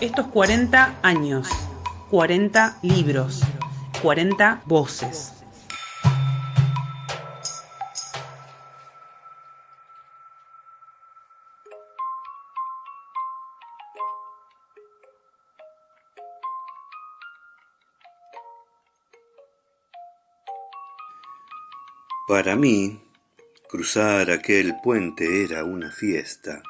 Estos 40 años, 40 libros, 40 voces. Para mí, cruzar aquel puente era una fiesta,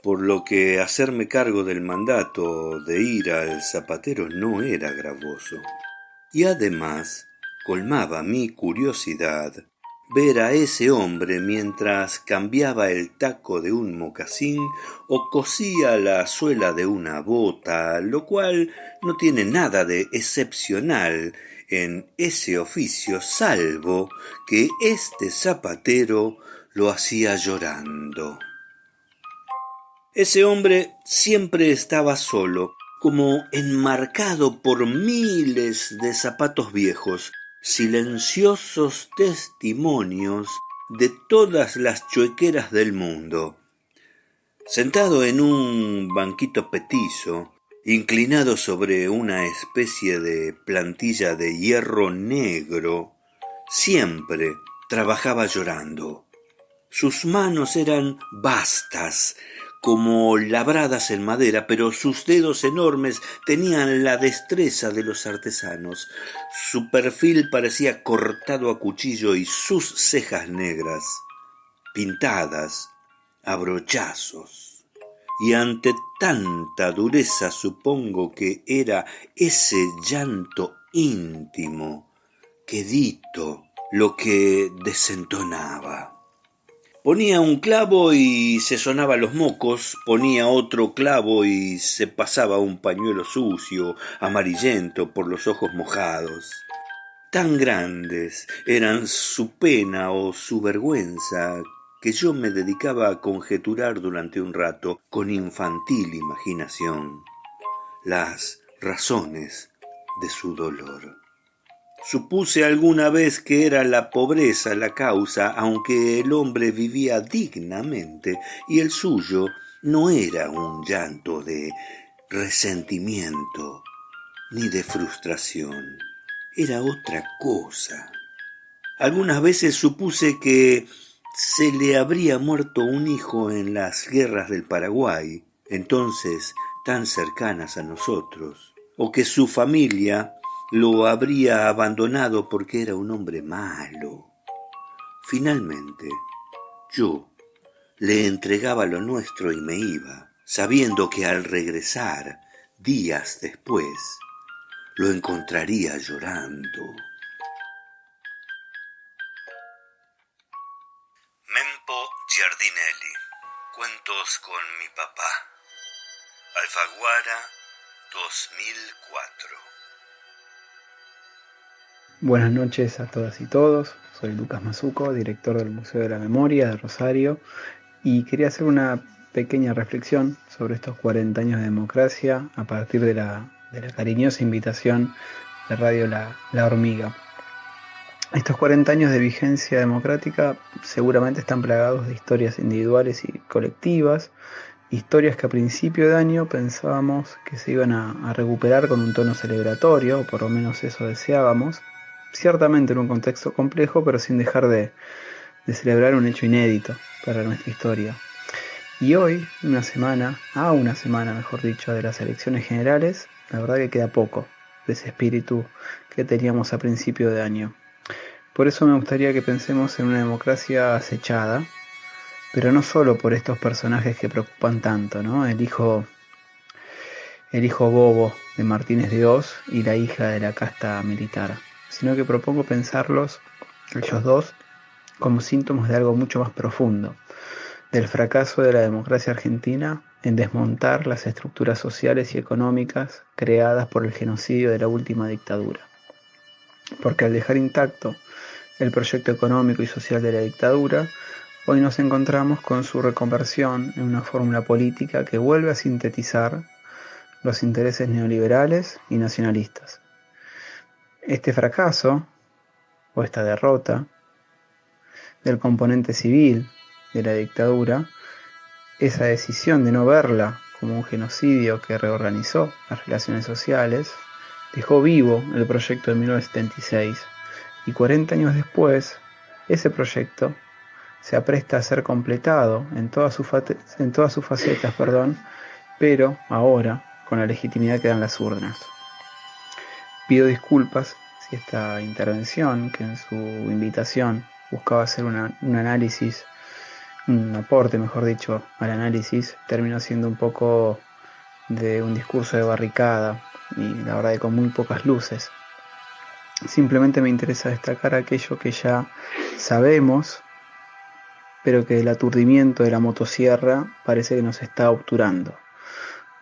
por lo que hacerme cargo del mandato de ir al zapatero no era gravoso. Y además, colmaba mi curiosidad ver a ese hombre mientras cambiaba el taco de un mocasín o cosía la suela de una bota, lo cual no tiene nada de excepcional en ese oficio, salvo que este zapatero lo hacía llorando. Ese hombre siempre estaba solo, como enmarcado por miles de zapatos viejos, silenciosos testimonios de todas las chuequeras del mundo. Sentado en un banquito petizo, inclinado sobre una especie de plantilla de hierro negro, siempre trabajaba llorando. Sus manos eran vastas, como labradas en madera, pero sus dedos enormes tenían la destreza de los artesanos. Su perfil parecía cortado a cuchillo y sus cejas negras, pintadas a brochazos. Y ante tanta dureza supongo que era ese llanto íntimo, quedito, lo que desentonaba. Ponía un clavo y se sonaba los mocos, ponía otro clavo y se pasaba un pañuelo sucio, amarillento, por los ojos mojados. Tan grandes eran su pena o su vergüenza que yo me dedicaba a conjeturar durante un rato, con infantil imaginación, las razones de su dolor. Supuse alguna vez que era la pobreza la causa, aunque el hombre vivía dignamente, y el suyo no era un llanto de resentimiento ni de frustración, era otra cosa. Algunas veces supuse que se le habría muerto un hijo en las guerras del Paraguay, entonces tan cercanas a nosotros, o que su familia lo habría abandonado porque era un hombre malo. Finalmente, yo le entregaba lo nuestro y me iba, sabiendo que al regresar, días después, lo encontraría llorando. Mempo Giardinelli. Cuentos con mi papá. Alfaguara, 2004. Buenas noches a todas y todos, soy Lucas Mazuco, director del Museo de la Memoria de Rosario, y quería hacer una pequeña reflexión sobre estos 40 años de democracia a partir de la cariñosa invitación de Radio La Hormiga. Estos 40 años de vigencia democrática seguramente están plagados de historias individuales y colectivas, historias que a principio de año pensábamos que se iban a recuperar con un tono celebratorio, o por lo menos eso deseábamos, ciertamente en un contexto complejo, pero sin dejar de celebrar un hecho inédito para nuestra historia. Y hoy, una semana mejor dicho, de las elecciones generales, la verdad que queda poco de ese espíritu que teníamos a principio de año. Por eso me gustaría que pensemos en una democracia acechada, pero no solo por estos personajes que preocupan tanto, ¿no? El hijo bobo de Martínez de Oz y la hija de la casta militar, sino que propongo pensarlos, ellos dos, como síntomas de algo mucho más profundo, del fracaso de la democracia argentina en desmontar las estructuras sociales y económicas creadas por el genocidio de la última dictadura. Porque al dejar intacto el proyecto económico y social de la dictadura, hoy nos encontramos con su reconversión en una fórmula política que vuelve a sintetizar los intereses neoliberales y nacionalistas. Este fracaso, o esta derrota, del componente civil de la dictadura, esa decisión de no verla como un genocidio que reorganizó las relaciones sociales, dejó vivo el proyecto de 1976 y 40 años después, ese proyecto se apresta a ser completado en todas sus facetas, pero ahora con la legitimidad que dan las urnas. Pido disculpas si esta intervención, que en su invitación buscaba hacer un análisis, un aporte, mejor dicho, al análisis, terminó siendo un poco de un discurso de barricada y la verdad que con muy pocas luces. Simplemente me interesa destacar aquello que ya sabemos, pero que el aturdimiento de la motosierra parece que nos está obturando.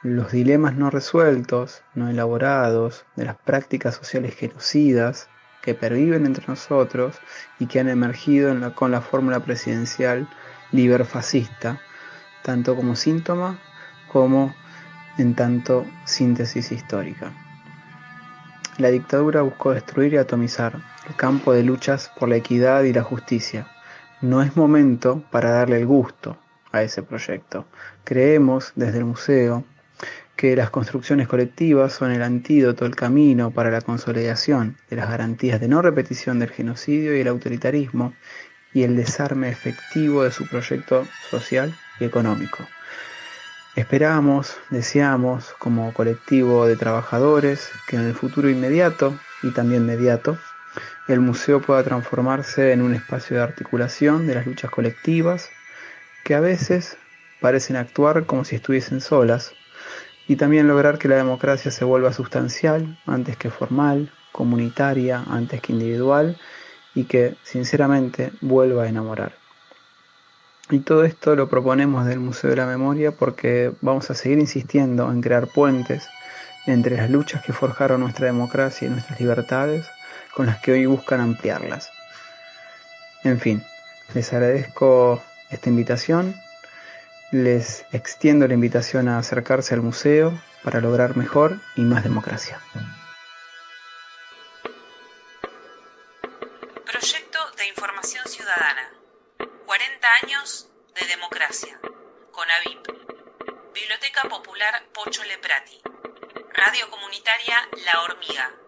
Los dilemas no resueltos, no elaborados, de las prácticas sociales genocidas que perviven entre nosotros y que han emergido con la fórmula presidencial liberfascista, tanto como síntoma como en tanto síntesis histórica. La dictadura buscó destruir y atomizar el campo de luchas por la equidad y la justicia. No es momento para darle el gusto a ese proyecto. Creemos desde el museo que las construcciones colectivas son el antídoto, el camino para la consolidación de las garantías de no repetición del genocidio y el autoritarismo y el desarme efectivo de su proyecto social y económico. Esperamos, deseamos, como colectivo de trabajadores, que en el futuro inmediato y también mediato, el museo pueda transformarse en un espacio de articulación de las luchas colectivas, que a veces parecen actuar como si estuviesen solas, y también lograr que la democracia se vuelva sustancial antes que formal, comunitaria antes que individual, y que, sinceramente, vuelva a enamorar. Y todo esto lo proponemos del Museo de la Memoria porque vamos a seguir insistiendo en crear puentes entre las luchas que forjaron nuestra democracia y nuestras libertades con las que hoy buscan ampliarlas. En fin, les agradezco esta invitación, les extiendo la invitación a acercarse al museo para lograr mejor y más democracia. Proyecto de Información Ciudadana. 40 años de democracia. CONAVIP. Biblioteca Popular Pocho Leprati. Radio Comunitaria La Hormiga.